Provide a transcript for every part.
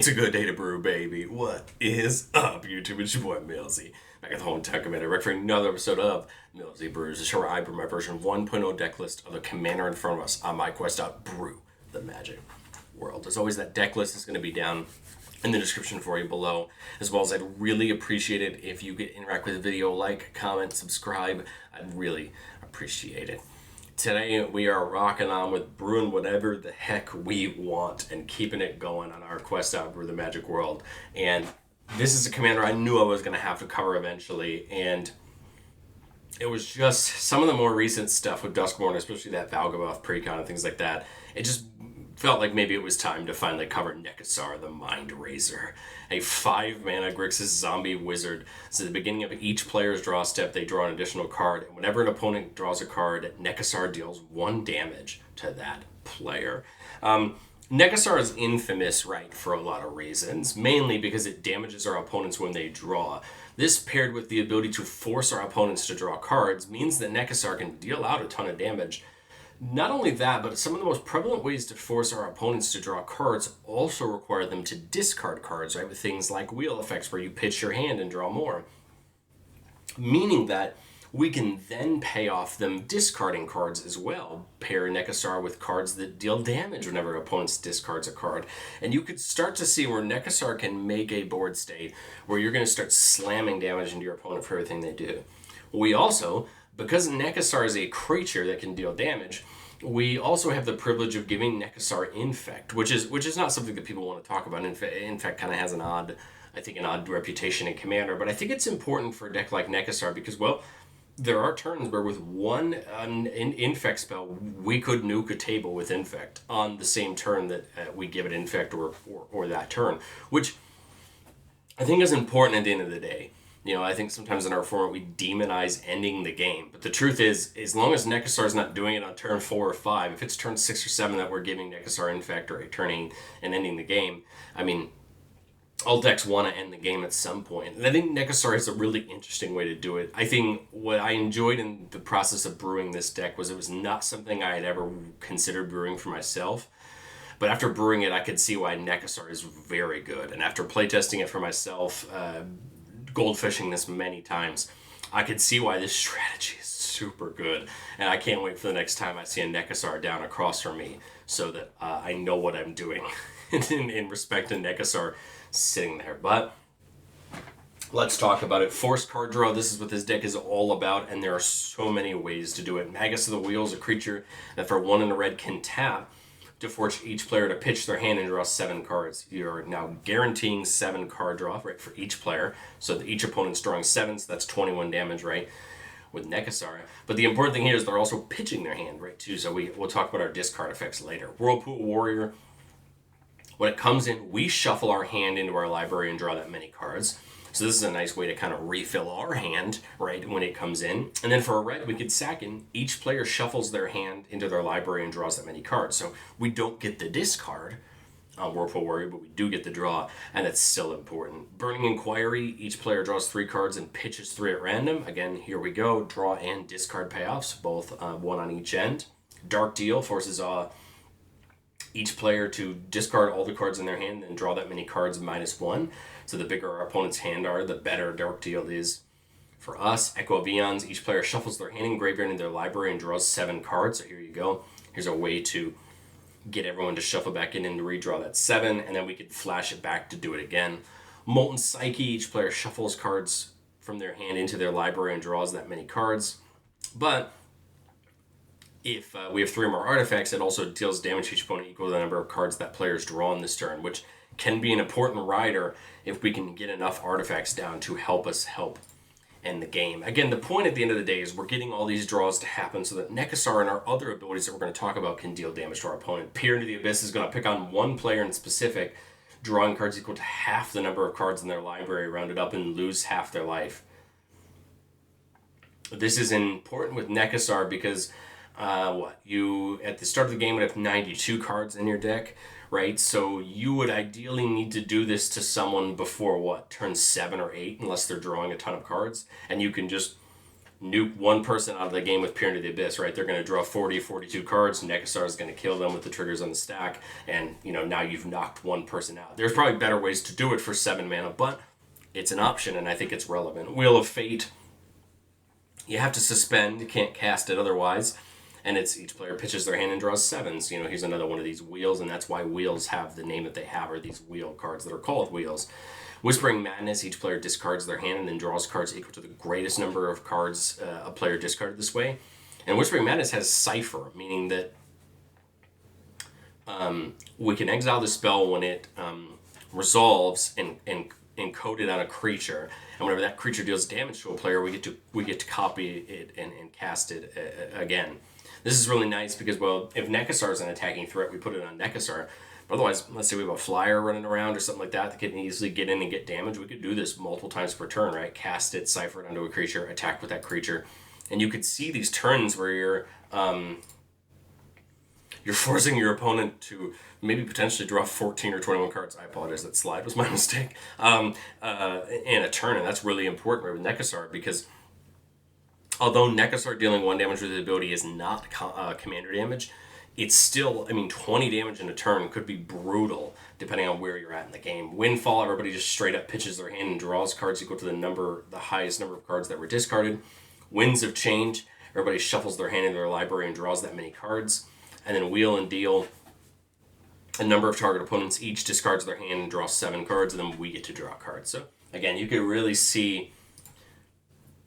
It's a good day to brew, baby. What is up, YouTube? It's your boy, Millsy. Back at the Home Tech Commander, ready for another episode of Millsy Brews, the show where I brew my version 1.0 deck list of the commander in front of us on my quest out brew the magic world. As always, that deck list is going to be down in the description for you below, as well as I'd really appreciate it if you could interact with the video, like, comment, subscribe. I'd really appreciate it. Today we are rocking on with brewing whatever the heck we want and keeping it going on our quest out brew the magic world. And this is a commander I knew I was going to have to cover eventually, and it was just some of the more recent stuff with Duskmourn, especially that Valgaboth precon and things like that. It just felt like maybe it was time to finally cover Nekusar, the Mindrazer, a 5-mana Grixis zombie wizard. So at the beginning of each player's draw step, they draw an additional card, and whenever an opponent draws a card, Nekusar deals 1 damage to that player. Nekusar is infamous, right, for a lot of reasons, mainly because it damages our opponents when they draw. This, paired with the ability to force our opponents to draw cards, means that Nekusar can deal out a ton of damage. Not only that, but some of the most prevalent ways to force our opponents to draw cards also require them to discard cards, right? With things like wheel effects where you pitch your hand and draw more. Meaning that we can then pay off them discarding cards as well. Pair Nekusar with cards that deal damage whenever opponents discards a card. And you could start to see where Nekusar can make a board state where you're going to start slamming damage into your opponent for everything they do. We also, because Nekusar is a creature that can deal damage, we also have the privilege of giving Nekusar Infect, which is not something that people want to talk about. Infect kind of has an odd reputation in Commander, but I think it's important for a deck like Nekusar because, well, there are turns where with one Infect spell, we could nuke a table with Infect on the same turn that we give it Infect or that turn, which I think is important at the end of the day. You know, I think sometimes in our format we demonize ending the game. But the truth is, as long as Nekusar's not doing it on turn 4 or 5, if it's turn 6 or 7 that we're giving Nekusar Infect or turning and ending the game, I mean, all decks want to end the game at some point. And I think Nekusar is a really interesting way to do it. I think what I enjoyed in the process of brewing this deck was it was not something I had ever considered brewing for myself. But after brewing it, I could see why Nekusar is very good. And after playtesting it for myself, goldfishing this many times, I could see why this strategy is super good. And I can't wait for the next time I see a Nekusar down across from me so that I know what I'm doing in respect to Nekusar sitting there. But let's talk about it. Forced card draw, this is what this deck is all about, and there are so many ways to do it. Magus of the Wheel is a creature that for 1 and a red can tap to force each player to pitch their hand and draw 7 cards. You're now guaranteeing 7 card draw, right, for each player. So that each opponent's drawing 7, so that's 21 damage, right, with Nekusar. But the important thing here is they're also pitching their hand, right, too. So we'll talk about our discard effects later. Whirlpool Warrior, when it comes in, we shuffle our hand into our library and draw that many cards. So this is a nice way to kind of refill our hand, right, when it comes in. And then for a red, we could sack in. Each player shuffles their hand into their library and draws that many cards. So we don't get the discard on Whirlpool Warrior, but we do get the draw, and that's still important. Burning Inquiry, each player draws 3 cards and pitches 3 at random. Again, here we go, draw and discard payoffs, both 1 on each end. Dark Deal forces each player to discard all the cards in their hand and draw that many cards -1. So the bigger our opponent's hand are, the better Dark Deal is for us. Echo of Eons, each player shuffles their hand and graveyard into their library and draws 7 cards. So here you go. Here's a way to get everyone to shuffle back in and redraw that 7, and then we could flash it back to do it again. Molten Psyche, each player shuffles cards from their hand into their library and draws that many cards. But if we have 3 or more artifacts, it also deals damage to each opponent equal to the number of cards that players draw on this turn, which can be an important rider if we can get enough artifacts down to help us end the game. Again, the point at the end of the day is we're getting all these draws to happen so that Nekusar and our other abilities that we're going to talk about can deal damage to our opponent. Peer into the Abyss is going to pick on one player in specific, drawing cards equal to half the number of cards in their library, rounded up, and lose half their life. This is important with Nekusar because you at the start of the game would have 92 cards in your deck, right? So you would ideally need to do this to someone before turn 7 or 8, unless they're drawing a ton of cards, and you can just nuke one person out of the game with Peer into the Abyss, right? They're going to draw 40, 42 cards. Nekusar is going to kill them with the triggers on the stack, and now you've knocked one person out. There's probably better ways to do it for 7 mana, but it's an option, and I think it's relevant. Wheel of Fate, you have to suspend, you can't cast it otherwise, and it's each player pitches their hand and draws 7s. Here's another one of these wheels, and that's why wheels have the name that they have, or these wheel cards that are called wheels. Whispering Madness, each player discards their hand and then draws cards equal to the greatest number of cards a player discarded this way. And Whispering Madness has Cipher, meaning that we can exile the spell when it resolves and encode it on a creature. And whenever that creature deals damage to a player, we get to copy it and cast it again. This is really nice because, well, if Nekusar is an attacking threat, we put it on Nekusar. Otherwise, let's say we have a flyer running around or something like that can easily get in and get damage. We could do this multiple times per turn, right? Cast it, cipher it onto a creature, attack with that creature. And you could see these turns where you're forcing your opponent to maybe potentially draw 14 or 21 cards. I apologize, that slide was my mistake. In a turn, and that's really important with Nekusar because although Nekusar dealing 1 damage with the ability is not commander damage, it's still, 20 damage in a turn could be brutal depending on where you're at in the game. Windfall, everybody just straight up pitches their hand and draws cards equal to the highest number of cards that were discarded. Winds of Change, everybody shuffles their hand into their library and draws that many cards. And then Wheel and Deal, a number of target opponents each discards their hand and draws 7 cards, and then we get to draw cards. So again, you can really see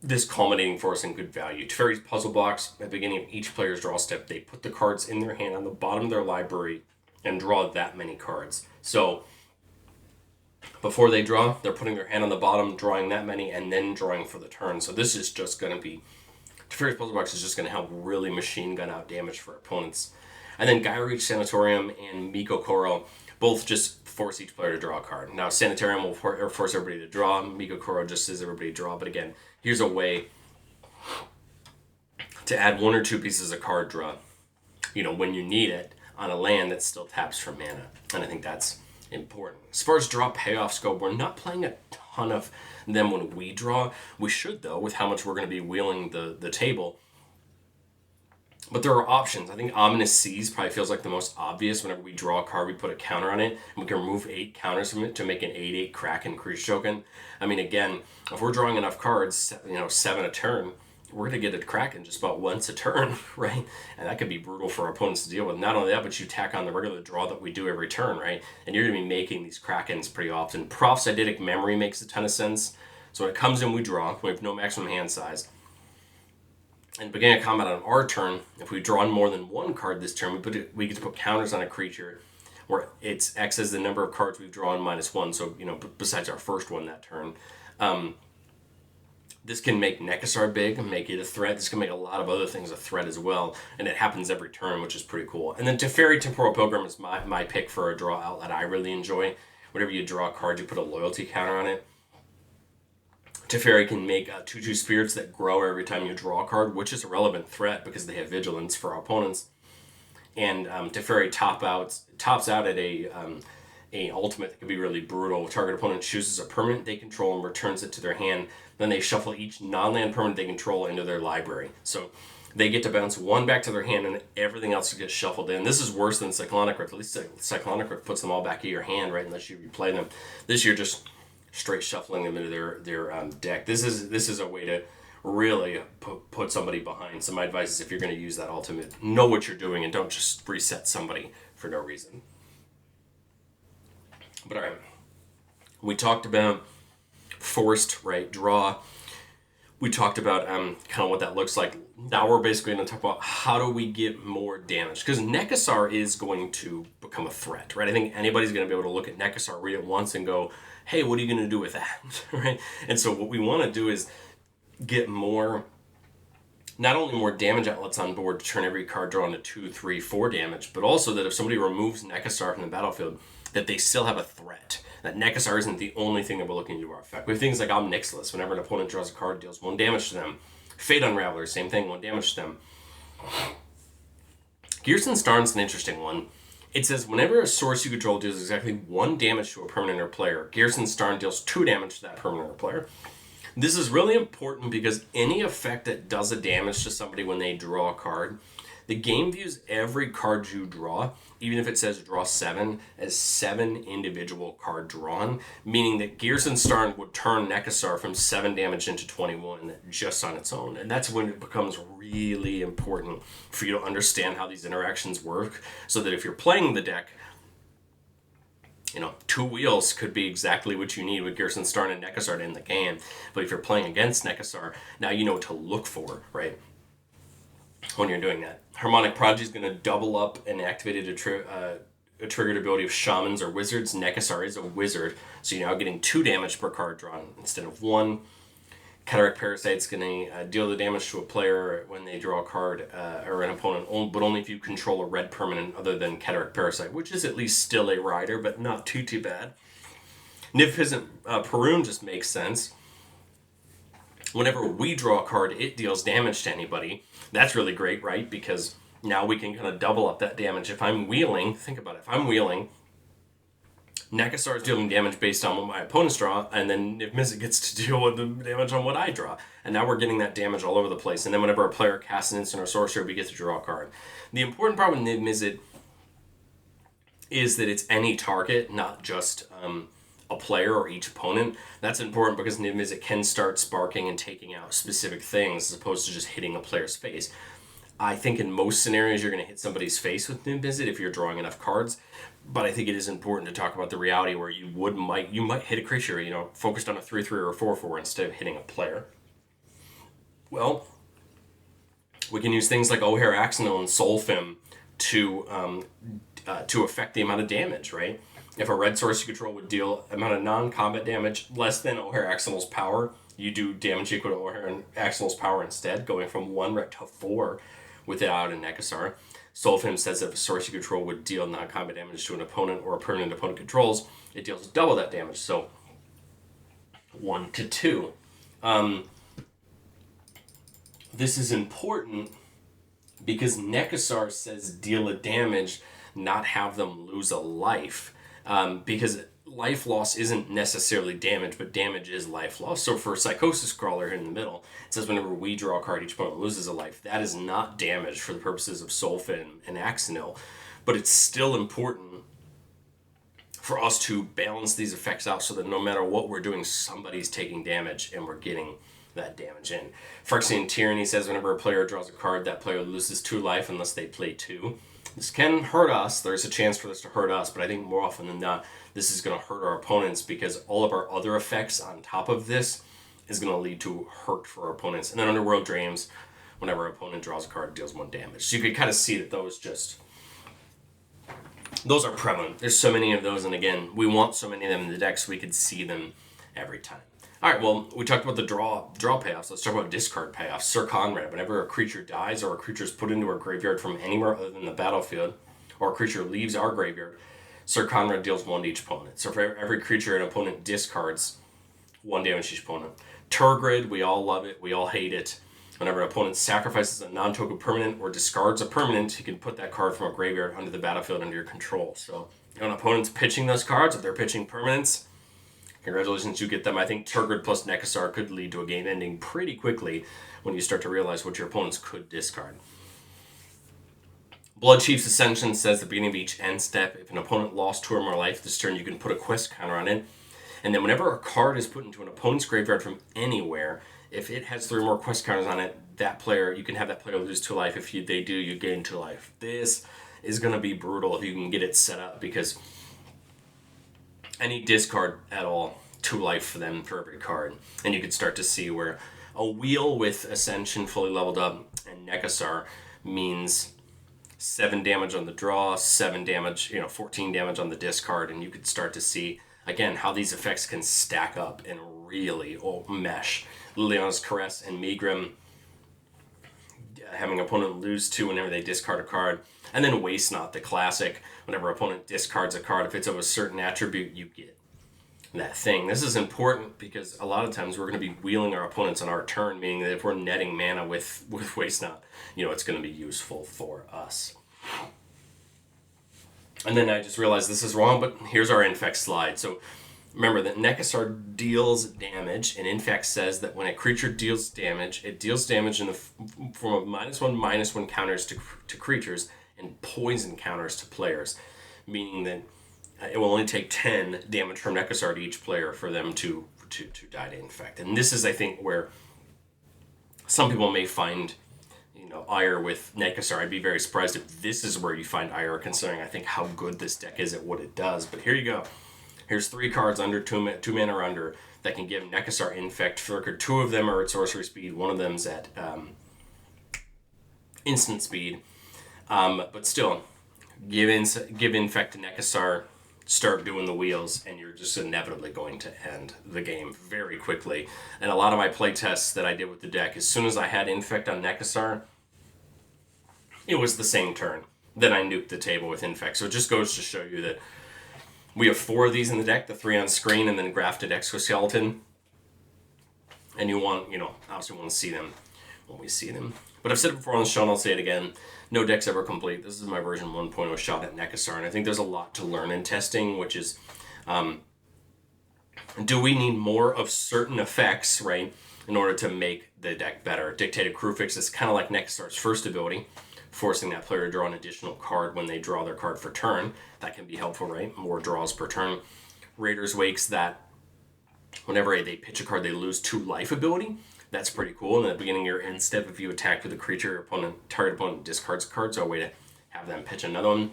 this culminating force in good value. Teferi's Puzzle Box, at the beginning of each player's draw step, they put the cards in their hand on the bottom of their library and draw that many cards. So before they draw, they're putting their hand on the bottom, drawing that many, and then drawing for the turn. So this is just going to be, Teferi's Puzzle Box is just going to help really machine gun out damage for opponents. And then Gyreach Sanatorium and Miko Koro both just force each player to draw a card. Now, Sanitarium will force everybody to draw. Miko Koro just says everybody draw. But again, here's a way to add 1 or 2 pieces of card draw, when you need it, on a land that still taps for mana. And I think that's important. As far as draw payoffs go, we're not playing a ton of them when we draw. We should, though, with how much we're going to be wheeling the table. But there are options. I think Ominous Seas probably feels like the most obvious. Whenever we draw a card, we put a counter on it, and we can remove 8 counters from it to make an 8/8 Kraken creature token. Again, if we're drawing enough cards, 7 a turn, we're going to get a Kraken just about once a turn, right? And that could be brutal for our opponents to deal with. Not only that, but you tack on the regular draw that we do every turn, right? And you're going to be making these Krakens pretty often. Prophecytic Memory makes a ton of sense. So when it comes in, we draw. We have no maximum hand size. And beginning of combat on our turn, if we draw more than 1 card this turn, we get to put counters on a creature where it's X is the number of cards we've drawn -1. So, besides our first one that turn. This can make Nekusar big and make it a threat. This can make a lot of other things a threat as well. And it happens every turn, which is pretty cool. And then Teferi Temporal Pilgrim is my pick for a draw outlet I really enjoy. Whenever you draw a card, you put a loyalty counter on it. Teferi can make 2/2 spirits that grow every time you draw a card, which is a relevant threat because they have vigilance for our opponents. And Teferi tops out at a ultimate that can be really brutal. Target opponent chooses a permanent they control and returns it to their hand. Then they shuffle each non-land permanent they control into their library. So they get to bounce 1 back to their hand and everything else gets shuffled in. This is worse than Cyclonic Rift. At least Cyclonic Rift puts them all back in your hand, right, unless you replay them. This you're just straight shuffling them into their deck. This is a way to really put somebody behind. So my advice is if you're going to use that ultimate, know what you're doing and don't just reset somebody for no reason. But all right, we talked about forced, right, draw. We talked about kind of what that looks like. Now we're basically going to talk about how do we get more damage, because Nekusar is going to become a threat, right? I think anybody's going to be able to look at Nekusar, read it once, and go, hey, what are you going to do with that, right? And so what we want to do is get not only more damage outlets on board to turn every card drawn to 2, 3, 4 damage, but also that if somebody removes Nekusar from the battlefield, that they still have a threat. That Nekusar isn't the only thing that we're looking to do our effect. We have things like Omnixilus. Whenever an opponent draws a card, deals 1 damage to them. Fate Unraveler, same thing, 1 damage to them. Gearson Starn's an interesting one. It says, whenever a source you control deals exactly 1 damage to a permanent or player, Gearson Starn deals 2 damage to that permanent or player. This is really important because any effect that does a damage to somebody when they draw a card, the game views every card you draw, even if it says draw 7, as 7 individual card drawn, meaning that Gearson Starn would turn Nekusar from 7 damage into 21 just on its own. And that's when it becomes really important for you to understand how these interactions work, so that if you're playing the deck, 2 wheels could be exactly what you need with Gearson Starn and Nekusar in the game. But if you're playing against Nekusar, now you know what to look for, right? When you're doing that. Harmonic Prodigy is going to double up an activated a triggered ability of shamans or wizards. Nekusar is a wizard, so you're now getting 2 damage per card drawn instead of 1. Cataract Parasite is going to deal the damage to a player when they draw a card or an opponent, but only if you control a red permanent other than Cataract Parasite, which is at least still a rider, but not too bad. Niv-Mizzet Perun just makes sense. Whenever we draw a card, it deals damage to anybody. That's really great, right? Because now we can kind of double up that damage. If I'm wheeling, think about it. If I'm wheeling, Nekusar is dealing damage based on what my opponents draw, and then Niv-Mizzet gets to deal with the damage on what I draw. And now we're getting that damage all over the place. And then whenever a player casts an instant or sorcery, we get to draw a card. The important part with Niv-Mizzet is that it's any target, not just a player or each opponent. That's important because Niv-Mizzet can start sparking and taking out specific things as opposed to just hitting a player's face. I think in most scenarios you're going to hit somebody's face with Niv-Mizzet if you're drawing enough cards, but I think it is important to talk about the reality where you might hit a creature, focused on a 3/3 or a 4/4 instead of hitting a player. Well, we can use things like O'Hare Axonil and Soulfim to affect the amount of damage, right? If a red source you control would deal amount of non-combat damage less than O'Hare Axonil's power, you do damage equal to O'Hare Axonil's power instead, going from 1 red to 4 without a Nekusar. Soulfim says if a source you control would deal non-combat damage to an opponent or a permanent opponent controls, it deals double that damage, so 1 to 2. This is important because Nekusar says deal a damage, not have them lose a life. Because life loss isn't necessarily damage, but damage is life loss. So for Psychosis Crawler here in the middle, it says whenever we draw a card, each opponent loses a life. That is not damage for the purposes of Soulfin and Axonil, but it's still important for us to balance these effects out so that no matter what we're doing, somebody's taking damage and we're getting that damage in. Phyrexian Tyranny says whenever a player draws a card, that player loses 2 life unless they play 2. This can hurt us. There's a chance for this to hurt us, but I think more often than not, this is going to hurt our opponents because all of our other effects on top of this is going to lead to hurt for our opponents. And then Underworld Dreams, whenever an opponent draws a card, it deals 1 damage. So you can kind of see that those are prevalent. There's so many of those, and again, we want so many of them in the deck so we could see them every time. All right, well, we talked about the draw payoffs. Let's talk about discard payoffs. Sir Conrad, whenever a creature dies or a creature is put into our graveyard from anywhere other than the battlefield, or a creature leaves our graveyard, Sir Conrad deals 1 to each opponent. So for every creature an opponent discards, 1 damage to each opponent. Turgid, we all love it. We all hate it. Whenever an opponent sacrifices a non-token permanent or discards a permanent, you can put that card from a graveyard onto the battlefield under your control. So when an opponent's pitching those cards, if they're pitching permanents, congratulations, you get them. I think Turgid plus Nekusar could lead to a game ending pretty quickly when you start to realize what your opponents could discard. Bloodchief's Ascension says at the beginning of each end step, if an opponent lost 2 or more life this turn, you can put a quest counter on it. And then whenever a card is put into an opponent's graveyard from anywhere, if it has 3 or more quest counters on it, you can have that player lose 2 life. If they do, you gain 2 life. This is going to be brutal if you can get it set up, because any discard at all, 2 life for them for every card. And you can start to see where a wheel with Ascension fully leveled up and Nekusar means 7 damage on the draw, 7 damage, 14 damage on the discard, and you could start to see, again, how these effects can stack up and really mesh. Liliana's Caress and Megrim having opponent lose 2 whenever they discard a card. And then Waste Not, the classic, whenever opponent discards a card, if it's of a certain attribute, you get that thing. This is important because a lot of times we're going to be wheeling our opponents on our turn, meaning that if we're netting mana with Waste Not, it's going to be useful for us. And then I just realized this is wrong, but here's our infect slide. So Remember that Nekusar deals damage, and Infect says that when a creature deals damage, it deals damage in the form of -1/-1 counters to creatures and poison counters to players, meaning that it will only take 10 damage from Nekusar to each player for them to die to Infect. And this is, I think, where some people may find, ire with Nekusar. I'd be very surprised if this is where you find ire, considering I think how good this deck is at what it does. But here you go. Here's 3 cards under 2 mana or under that can give Nekusar Infect Flicker. 2 of them are at sorcery speed. 1 of them's at instant speed. But still, give Infect to Nekusar, start doing the wheels, and you're just inevitably going to end the game very quickly. And a lot of my playtests that I did with the deck, as soon as I had Infect on Nekusar, it was the same turn. Then I nuked the table with Infect. So it just goes to show you that we have 4 of these in the deck, the 3 on screen, and then grafted exoskeleton. And you want, obviously want to see them when we see them. But I've said it before on the show, and I'll say it again. No deck's ever complete. This is my version 1.0 shot at Nekusar, and I think there's a lot to learn in testing, which is, do we need more of certain effects, right, in order to make the deck better? Dictated Crewfix is kind of like Nekusar's first ability, forcing that player to draw an additional card when they draw their card for turn. That can be helpful, right? More draws per turn. Raiders Wake's that whenever they pitch a card, they lose 2 life ability. That's pretty cool. And at the beginning of your end step, if you attack with a creature, target opponent discards a card, so a way to have them pitch another one.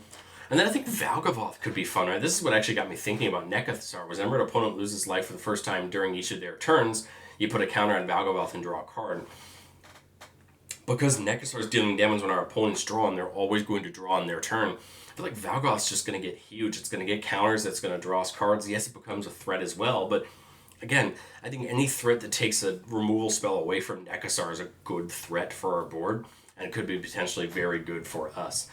And then I think Valgavoth could be fun, right? This is what actually got me thinking about Nekusar, was whenever an opponent loses life for the first time during each of their turns, you put a counter on Valgavoth and draw a card. Because Nekusar is dealing damage when our opponents draw, and they're always going to draw on their turn, I feel like Valgavoth's just going to get huge. It's going to get counters, that's going to draw us cards. Yes, it becomes a threat as well, but again, I think any threat that takes a removal spell away from Nekusar is a good threat for our board, and it could be potentially very good for us.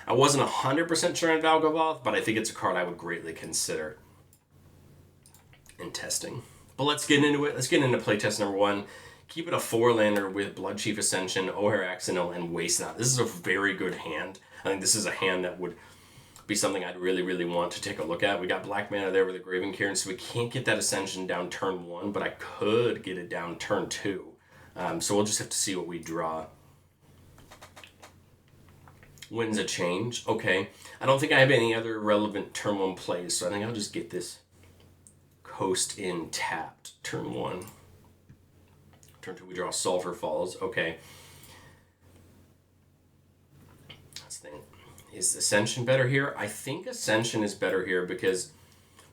I wasn't 100% sure on Valgavoth, but I think it's a card I would greatly consider in testing. But let's get into it. Let's get into playtest number 1. Keep it a 4-lander with Bloodchief Ascension, O'Hare Axonil, and Waste Not. This is a very good hand. I think this is a hand that would be something I'd really, really want to take a look at. We got black mana there with a Graven Cairn, so we can't get that Ascension down turn 1, but I could get it down turn 2. So we'll just have to see what we draw. When's a change? Okay. I don't think I have any other relevant turn 1 plays, so I think I'll just get this Coast in tapped turn 1. Turn 2 we draw Sulfur Falls. Okay. Let's think. Is Ascension better here? I think Ascension is better here because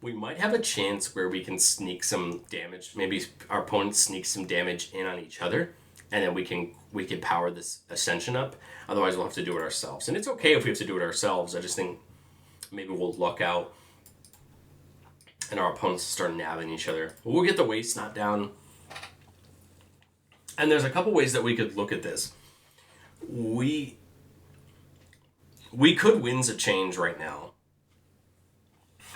we might have a chance where we can sneak some damage. Maybe our opponent sneaks some damage in on each other, and then we can power this Ascension up. Otherwise, we'll have to do it ourselves. And it's okay if we have to do it ourselves. I just think maybe we'll luck out and our opponents start nabbing each other. We'll get the Waste Not down. And there's a couple ways that we could look at this. We could Winds of Change right now.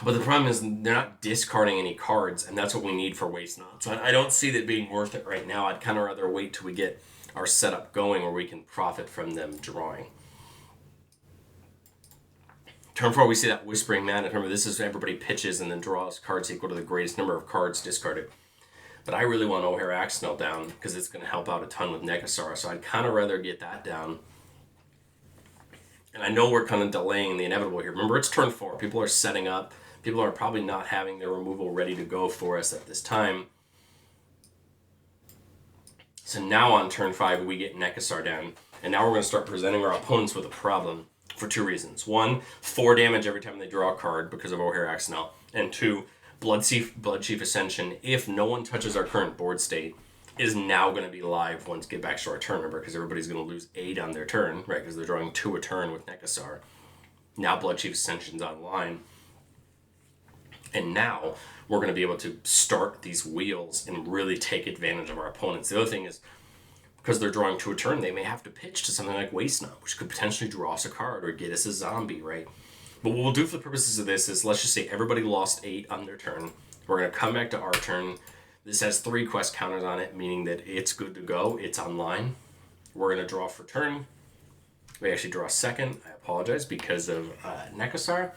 But the problem is they're not discarding any cards, and that's what we need for Waste Not. So I don't see that being worth it right now. I'd kind of rather wait till we get our setup going where we can profit from them drawing. Turn 4, we see that Whispering Mana. Remember, this is everybody pitches and then draws cards equal to the greatest number of cards discarded. But I really want O'Hare Axonil down because it's going to help out a ton with Nekusar, so I'd kind of rather get that down. And I know we're kind of delaying the inevitable here. Remember, it's turn 4. People are setting up. People are probably not having their removal ready to go for us at this time. So now on turn 5, we get Nekusar down. And now we're going to start presenting our opponents with a problem for 2 reasons. 1, 4 damage every time they draw a card because of O'Hare Axonil. And 2, Bloodchief Ascension, if no one touches our current board state, is now going to be live once get back to our turn, remember, because everybody's going to lose 8 on their turn, right, because they're drawing 2 a turn with Nekusar. Now Bloodchief Ascension's online. And now we're going to be able to start these wheels and really take advantage of our opponents. The other thing is, because they're drawing 2 a turn, they may have to pitch to something like Waste Not, which could potentially draw us a card or get us a zombie, right? But what we'll do for the purposes of this is, let's just say everybody lost 8 on their turn. We're going to come back to our turn. This has 3 quest counters on it, meaning that it's good to go. It's online. We're going to draw for turn. We actually draw second. I apologize because of Nekusar.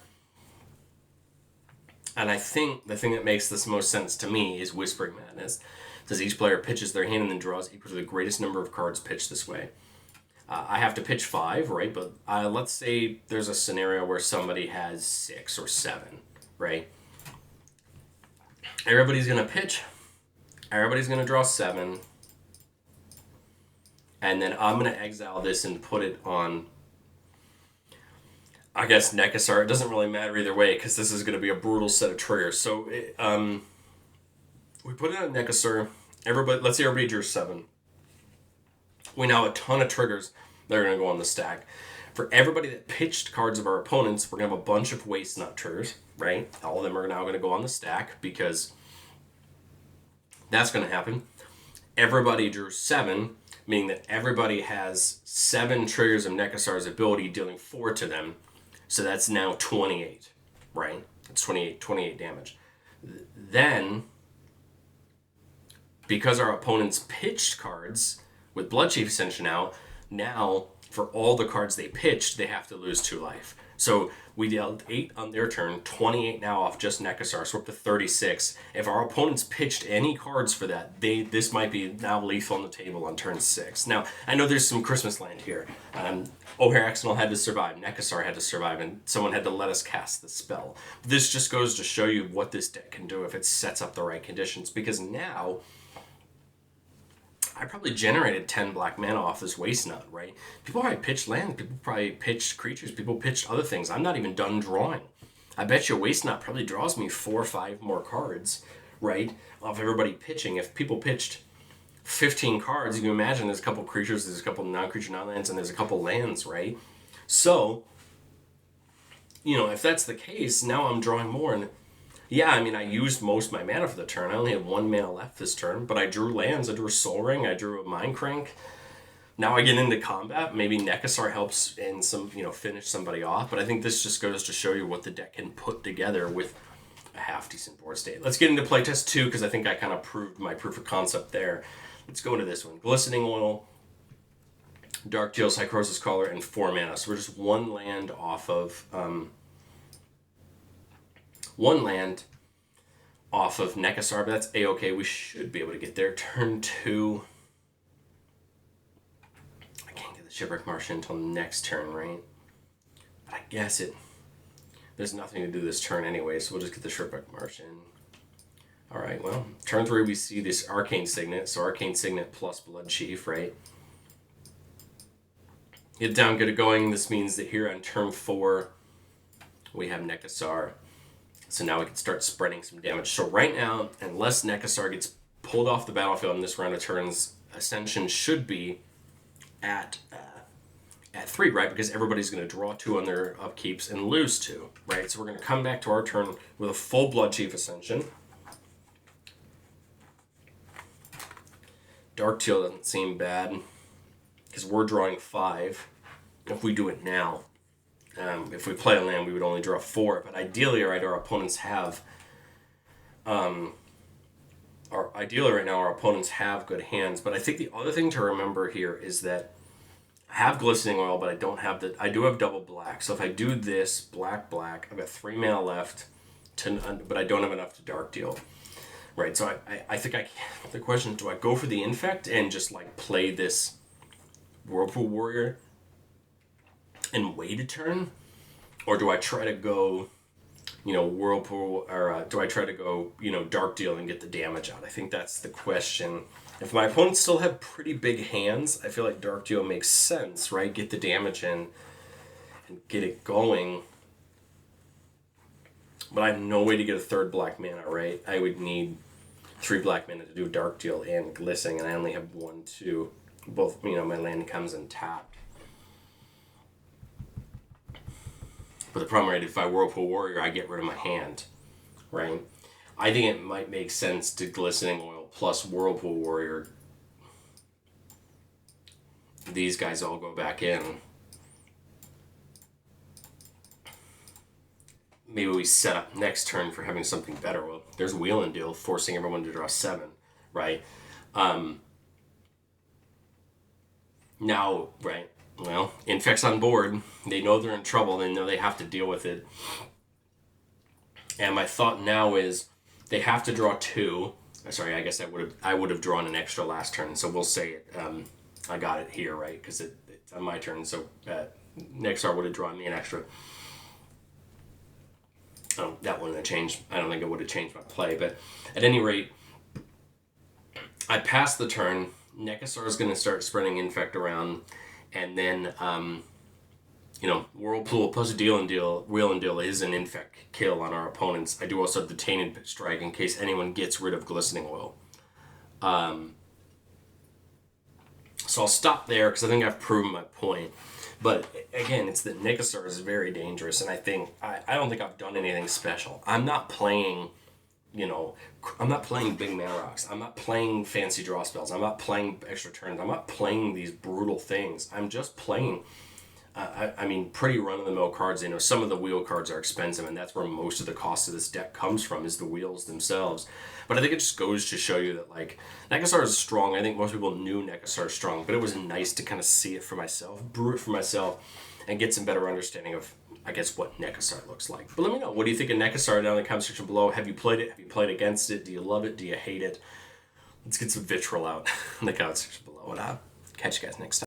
And I think the thing that makes this most sense to me is Whispering Madness. It says each player pitches their hand and then draws equal to the greatest number of cards pitched this way. I have to pitch 5, right? But let's say there's a scenario where somebody has 6 or 7, right? Everybody's going to pitch. Everybody's going to draw 7. And then I'm going to exile this and put it on, I guess, Nekusar. It doesn't really matter either way because this is going to be a brutal set of triggers. So we put it on Nekusar. Everybody, let's say everybody drew 7. We now have a ton of triggers that are going to go on the stack. For everybody that pitched cards of our opponents, we're going to have a bunch of waste nut triggers, right? All of them are now going to go on the stack because that's going to happen. Everybody drew 7, meaning that everybody has 7 triggers of Nekusar's ability, dealing 4 to them. So that's now 28, right? It's 28 damage. Then, because our opponents pitched cards with Bloodchief Ascension now for all the cards they pitched, they have to lose 2 life. So we dealt 8 on their turn, 28 now off just Nekusar, so we're up to 36. If our opponents pitched any cards for that, this might be now lethal on the table on turn 6. Now, I know there's some Christmas land here. O'Hare Axonal had to survive, Nekusar had to survive, and someone had to let us cast the spell. This just goes to show you what this deck can do if it sets up the right conditions, because now I probably generated 10 black mana off this waste nut, right? People probably pitched land, people probably pitched creatures, people pitched other things. I'm not even done drawing. I bet you waste nut probably draws me 4 or 5 more cards, right? Of everybody pitching. If people pitched 15 cards, you can imagine there's a couple creatures, there's a couple non-creature non-lands, and there's a couple lands, right? So, if that's the case, now I'm drawing more. And yeah, I used most of my mana for the turn. I only had 1 mana left this turn, but I drew lands. I drew a Soul Ring. I drew a Mind Crank. Now I get into combat. Maybe Nekusar helps in some, finish somebody off. But I think this just goes to show you what the deck can put together with a half-decent board state. Let's get into Playtest 2, because I think I kind of proved my proof of concept there. Let's go into this one. Glistening Oil, Dark Teal, Psychosis Caller, and 4 mana. So we're just 1 land off of... 1 land off of Nekusar, but that's A-okay. We should be able to get there. Turn 2. I can't get the Shipwreck Martian until next turn, right? But I guess there's nothing to do this turn anyway, so we'll just get the Shipwreck Martian. Alright, well, turn 3 we see this Arcane Signet, so Arcane Signet plus Bloodchief, right? Get down, get it going. This means that here on turn 4, we have Nekusar. So now we can start spreading some damage. So right now, unless Nekusar gets pulled off the battlefield in this round of turns, Ascension should be at 3, right? Because everybody's going to draw 2 on their upkeeps and lose 2, right? So we're going to come back to our turn with a full Bloodchief Ascension. Dark Teal doesn't seem bad because we're drawing 5 if we do it now. If we play a land, we would only draw 4. But ideally, right, our opponents have... ideally right now, our opponents have good hands. But I think the other thing to remember here is that I have Glistening Oil, but I don't have I do have double black. So if I do this, black, I've got 3 mana left, but I don't have enough to Dark Deal. Right, so I think the question is, do I go for the Infect and just, play this Whirlpool Warrior and wait a turn, or do I try to go, Whirlpool, or do I try to go, Dark Deal and get the damage out? I think that's the question. If my opponents still have pretty big hands, I feel like Dark Deal makes sense, right? Get the damage in and get it going. But I have no way to get a 3rd black mana, right? I would need 3 black mana to do Dark Deal and Glistening, and I only have 1, 2. Both, my land comes in tapped. But the problem, right, if I Whirlpool Warrior, I get rid of my hand, right? I think it might make sense to Glistening Oil plus Whirlpool Warrior. These guys all go back in. Maybe we set up next turn for having something better. Well, there's Wheel and Deal, forcing everyone to draw 7, right? Now, right, well, Infect's on board. They know they're in trouble. They know they have to deal with it. And my thought now is they have to draw 2. Sorry, I guess I would have drawn an extra last turn. So we'll say it. I got it here, right? Because it's on my turn. So Nekusar would have drawn me an extra. Oh, that wouldn't have changed. I don't think it would have changed my play. But at any rate, I passed the turn. Nekusar is going to start spreading Infect around. And then, Whirlpool plus Wheel and Deal is an Infect kill on our opponents. I do also have the Tainted Strike in case anyone gets rid of Glistening Oil. So I'll stop there because I think I've proven my point. But again, it's that Nekusar is very dangerous, and I don't think I've done anything special. I'm not playing, I'm not playing big mana rocks. I'm not playing fancy draw spells. I'm not playing extra turns. I'm not playing these brutal things. I'm just playing, pretty run-of-the-mill cards. Some of the wheel cards are expensive, and that's where most of the cost of this deck comes from, is the wheels themselves. But I think it just goes to show you that, Nekusar is strong. I think most people knew Nekusar is strong, but it was nice to kind of see it for myself, brew it for myself, and get some better understanding of, I guess, what Nekusar looks like. But let me know, what do you think of Nekusar down in the comment section below? Have you played it? Have you played against it? Do you love it? Do you hate it? Let's get some vitriol out in the comment section below, and I'll catch you guys next time.